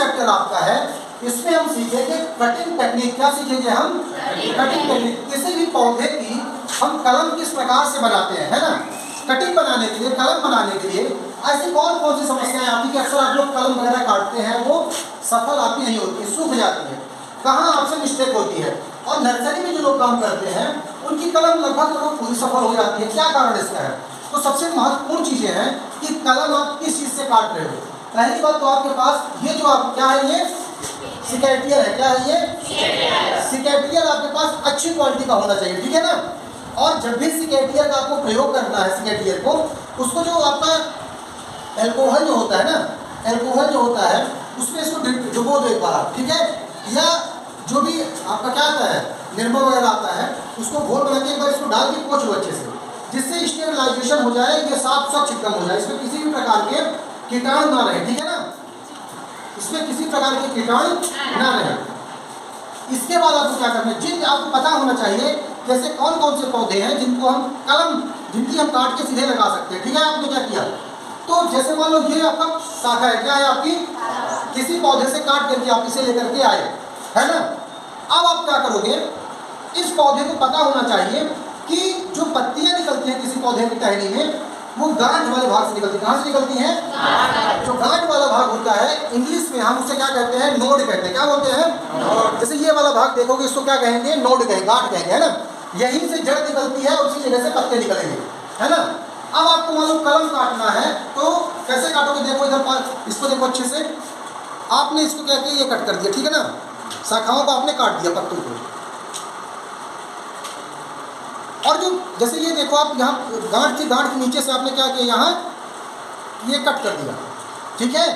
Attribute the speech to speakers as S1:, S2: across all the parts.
S1: Chapter आपका है, इसमें हम सीखेंगे कटिंग टेक्निक। क्या सीखेंगे हम? Cutting technique. किसी भी पौधे की हम कलम किस प्रकार से बनाते हैं, है ना, कटिंग बनाने के लिए, कलम बनाने के लिए ऐसी कौन कौन सी समस्याएं आती है कि अक्सर आप लोग कलम वगैरह काटते हैं, वो सफल आपकी नहीं होती, सूख जाती है, कहाँ आपसे मिस्टेक होती है? और नर्सरी में जो लोग काम करते हैं उनकी कलम लगभग पूरी सफल हो जाती है। क्या कारण इसका है? तो सबसे महत्वपूर्ण चीजें हैं कि कलम आप किस चीज से काट रहे हो। पहली बात तो आपके पास ये जो आप क्या है, ये सिकेटियर है। क्या है ये? सिकेटियर आपके पास अच्छी क्वालिटी का होना चाहिए, ठीक है ना। और जब भी सिकेटियर का आपको प्रयोग करना है, सिकेटियर को, उसको जो आपका एल्कोहल जो होता है ना, एल्कोहल जो होता है उसमें इसको डुबो दो एक बार, ठीक है। या जो भी आपका क्या आता है, निर्मा वगैरह आता है, उसको घोल बना के एक बार इसको डाल के पोंछ लो अच्छे से, जिससे स्टेरिलाइजेशन हो जाए, ये साफ स्वच्छ एकदम हो जाए, इसमें किसी भी प्रकार के कीटाणु ना रहे, ठीक है ना, इसमें किसी प्रकार के कीटाणु ना रहे। इसके बाद आपको क्या करना है, जिन आपको पता होना चाहिए जैसे कौन कौन से पौधे हैं जिनको हम कलम, जिनकी हम काट के सीधे लगा सकते हैं, ठीक है। आपने क्या किया, तो जैसे मान लो ये आपका शाखा है, क्या है आपकी, किसी पौधे से काट करके आप इसे लेकर के आए, है ना। अब आप क्या करोगे, इस पौधे को पता होना चाहिए कि जो पत्तियां निकलती हैं किसी पौधे की टहनी में, वो गांठ वाले भाग से निकलती है। कहाँ से निकलती हैं? जो गांठ वाला भाग होता है, इंग्लिश में हम उसे क्या कहते हैं, नोड कहते हैं। क्या बोलते हैं? जैसे ये वाला भाग देखोगे, इसको क्या कहेंगे, नोड कहेंगे, गांठ कहेंगे, है ना। यहीं से जड़ निकलती है और उसी जगह से पत्ते निकलेंगे, है ना। अब आपको मालूम कलम काटना है तो कैसे काटोगे, देखो इधर, इसको देखो अच्छे से, आपने इसको क्या किया, ये कट कर दिया, ठीक है ना, शाखाओं को आपने काट दिया, पत्तों को। और जो जैसे ये देखो आप यहाँ गांठ के नीचे से आपने क्या किया, यहाँ ये कट कर दिया, ठीक है।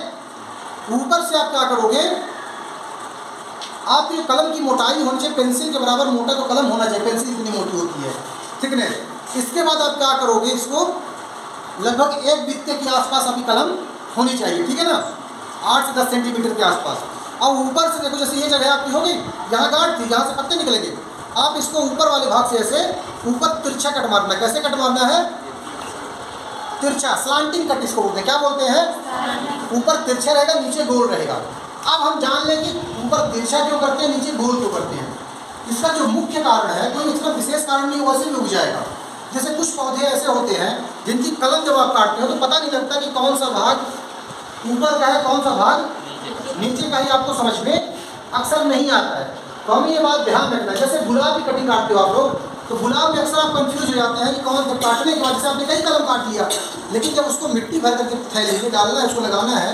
S1: ऊपर से आप क्या करोगे, आप ये कलम की मोटाई होनी चाहिए, पेंसिल के बराबर मोटा तो कलम होना चाहिए, पेंसिल इतनी मोटी होती है, थिकनेस। इसके बाद आप क्या करोगे, इसको लगभग 1 बित्ते के आसपास आपकी कलम होनी चाहिए, ठीक है ना, 8 से 10 सेंटीमीटर के आसपास। और ऊपर से देखो, जैसे ये जगह आपकी होगी, यहाँ गांठ थी, यहाँ से पत्ते निकलेंगे, आप इसको ऊपर वाले भाग से ऐसे ऊपर तिरछा कट मारना है। कैसे कट मारना है? तिरछा, स्लांटिंग कट इसको बोलते हैं। क्या बोलते हैं? ऊपर तिरछा रहेगा, नीचे गोल रहेगा। अब हम जान लें कि ऊपर तिरछा क्यों करते हैं, नीचे गोल क्यों करते हैं। इसका जो मुख्य कारण है, कोई इसका विशेष कारण नहीं, वैसे भी उग जाएगा। जैसे कुछ पौधे ऐसे होते हैं जिनकी कलम जब आप काटते हो तो पता नहीं लगता कि कौन सा भाग ऊपर का है, कौन सा भाग नीचे का, ही आपको समझ में अक्सर नहीं आता है। तो हमें ये बात ध्यान रखना है। जैसे गुलाब की कटिंग काटते हो आप लोग, तो गुलाब में अक्सर आप कंफ्यूज हो जाते हैं कि कौन सा काटने के बाद, जैसे आपने कई कलम काट लिया, लेकिन जब उसको मिट्टी भर करके थैली में डालना है, उसको लगाना है,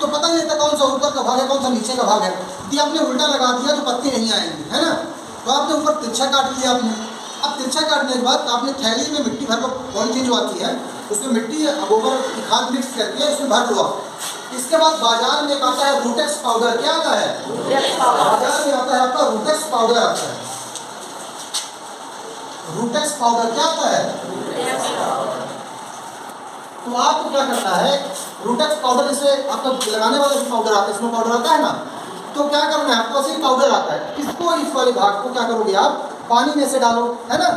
S1: तो पता नहीं लगता कौन सा ऊपर का भाग है, कौन सा नीचे का भाग है। यदि आपने उल्टा लगा दिया तो पत्ते नहीं आएंगे, है ना। तो आपने ऊपर तिरछा काट लिया आपने। अब तिरछा काटने के बाद आपने थैली में मिट्टी भर कर, पॉलीथीन जो आती है उसमें मिट्टी गोबर की खाद मिक्स करके उसमें भर लो। इसके बाद बाजार में आता है रूटेक्स पाउडर। क्या आता है? बाजार में आता है आपका रूटेक्स पाउडर आता है। रूटेक्स पाउडर क्या आता है? तो आपको क्या करना है, रूटेक्स पाउडर, इसे आपका लगाने वाला भी पाउडर आता है, इसमें पाउडर आता है ना, तो क्या करना है आपको, ऐसे पाउडर आता है, इसको, इस वाले भाग को क्या करोगे आप, पानी में से डालो, है ना।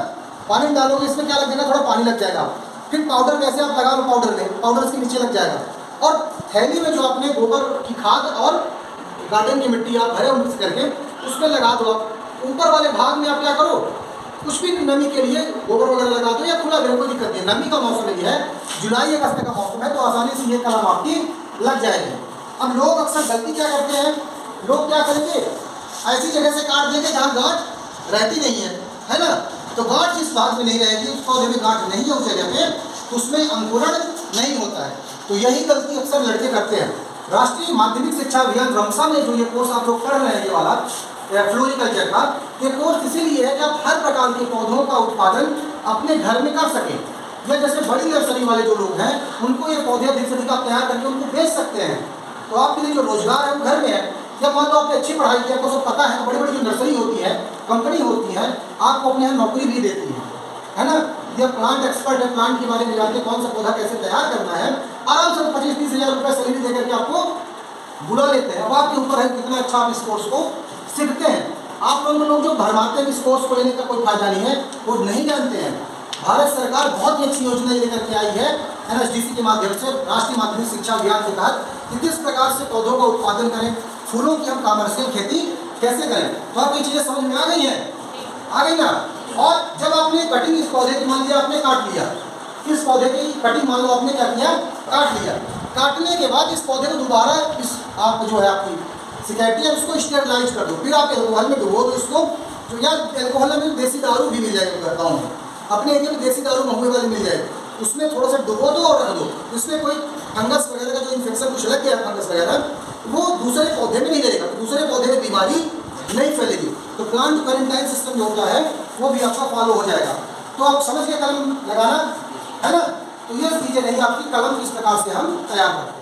S1: पानी में डालोगे, इसमें क्या लग जाएगा, थोड़ा पानी लग जाएगा। फिर पाउडर में ऐसे आप लगा लो, पाउडर में, पाउडर इसके नीचे लग जाएगा। और थैली में जो आपने गोबर की खाद और गार्डन की मिट्टी आप भरे मिक्स करके उसमें लगा दो। आप ऊपर वाले भाग में आप क्या करो, कुछ भी नमी के लिए गोबर वगैरह लगा दो, या खुला रहे, कोई दिक्कत नहीं। नमी का मौसम यदि है, जुलाई अगस्त का मौसम है, तो आसानी से ये कलम आपकी लग जाएगी। अब लोग अक्सर गलती क्या करते हैं, लोग क्या करेंगे, ऐसी जगह से काट देंगे जहाँ गांठ रहती नहीं है ना। तो गांठ जिस भाग में नहीं रहेगी, उस पौधे में गांठ नहीं है उस जगह पे, तो उसमें अंकुरण नहीं होता है। तो यही गलती अक्सर लड़के करते हैं। राष्ट्रीय माध्यमिक शिक्षा अभियान रमसा में जो ये कोर्स आप लोग पढ़ रहे हैं, ये वाला फ्लोरिकल्चर का, ये कोर्स इसीलिए है कि आप हर प्रकार के पौधों का उत्पादन अपने घर में कर सकें। या जैसे बड़ी नर्सरी वाले जो लोग हैं, उनको ये पौधे अधिक से अधिक आप तैयार करके उनको बेच सकते हैं। तो आपके लिए जो रोजगार है वो घर में है। जब मान लो आपने अच्छी पढ़ाई की, आपको सब पता है, बड़ी बड़ी जो नर्सरी होती है, कंपनी होती है, आपको अपने यहाँ नौकरी भी देती है ना। जब प्लांट एक्सपर्ट है, प्लांट के बारे में जानते, कौन सा पौधा कैसे तैयार करना है, आराम से 25-30 हज़ार रुपये सैलरी देकर के आपको बुला लेते हैं। अब आपके ऊपर है कितना अच्छा आप इस कोर्स को सीखते हैं। आप लोग जो भरमाते हैं इस कोर्स को लेने का कोई फायदा नहीं है, वो नहीं जानते हैं। भारत सरकार बहुत ही अच्छी योजना ये लेकर के आई है NSDC के माध्यम से, राष्ट्रीय माध्यमिक शिक्षा अभियान के तहत। कि किस प्रकार से पौधों का उत्पादन करें, फूलों की हम कमर्शियल खेती कैसे करें। तो आपको ये चीज़ें समझ में आ गई हैं? आ गई ना। और जब आपने कटिंग इस पौधे की मान लिया आपने काट लिया, इस पौधे की कटिंग मान लो आपने क्या किया, काट लिया। काटने के बाद इस पौधे को दोबारा इस आप जो है आपकी सिक्योरिटी है उसको स्टेरलाइज कर दो, फिर आप एल्कोहल में डुबो दो इसको। जो या एल्कोहल में देसी दारू भी मिल जाएगी गाँव में, अपने एरिया में देसी दारू महुए वाली मिल जाएगी, उसमें थोड़ा सा डुबो दो और रख दो। इसमें कोई फंगस वगैरह का जो इन्फेक्शन कुछ लग गया फंगस वगैरह, वो दूसरे पौधे में नहीं रहेगा, दूसरे पौधे में बीमारी नहीं फैलेगी। तो प्लांट क्वारंटाइन सिस्टम जो होता है वो भी आपका फॉलो हो जाएगा। तो आप समझ के कलम लगाना है ना। तो ये चीज़ें नहीं आपकी कलम किस प्रकार से हम तैयार करते हैं।